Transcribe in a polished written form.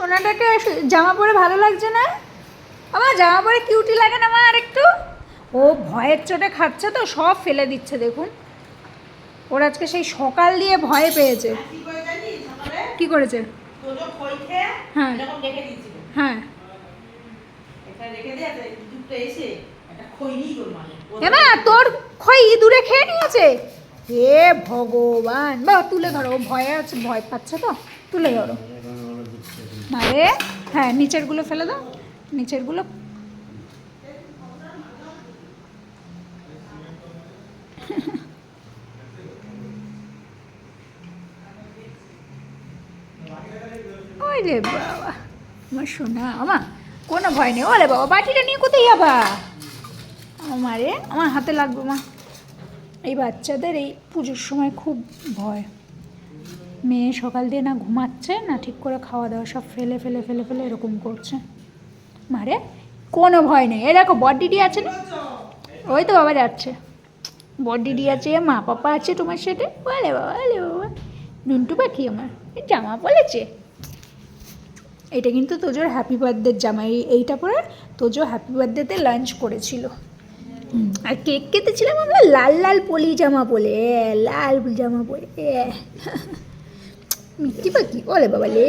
সোনাটাকে জামা পরে ভালো লাগছে না? আমার জামা পরে কিউটি লাগে না মা? আর একটু ও ভয়ের চোটে খাচ্ছে তো, সব ফেলে দিচ্ছে দেখুন। ওর আজকে সেই সকাল দিয়ে ভয় পেয়েছে। কি করেছে? হ্যাঁ হ্যাঁ, এমা তোর খই ইঁদুরে খেয়ে নিয়েছে। হে ভগবান, বা তুলে ধরো, ও ভয়ে আছে, ভয় পাচ্ছে তো, তুলে ধরো। মারে, হ্যাঁ নিচেরগুলো ফেলে দাও, নিচেরগুলো। ওই রে বাবা, আমার সোনা, আমার কোনো ভয় নেই। ওরে বাবা, বাটিটা নিয়ে কোথায় যাবা? আমারে, আমার হাতে লাগবে মা। এই বাচ্চাদের এই পুজোর সময় খুব ভয়। মেয়ে সকাল দিয়ে না ঘুমাচ্ছে না ঠিক করে, খাওয়া দাওয়া সব ফেলে ফেলে ফেলে ফেলে এরকম করছে। মারে, কোনো ভয় নেই। এ দেখো বডিডি আছে না, ওই তো বাবা যাচ্ছে। বডিডি আছে, মা পাপা আছে তোমার সাথে। বলে বাবা, বলে বাবা, নুন্টু পাখি আমার জামা পড়েছে। এটা কিন্তু তোজোর হ্যাপি বার্থডের জামা। এইটা পরে তোজো হ্যাপি বার্থডেতে লাঞ্চ করেছিল। আর কেক কেটেছিলাম আমরা লাল লাল পলি জামা পরে, লাল জামা পরে। মিষ্টি পাখি, ওলে বাবা লে।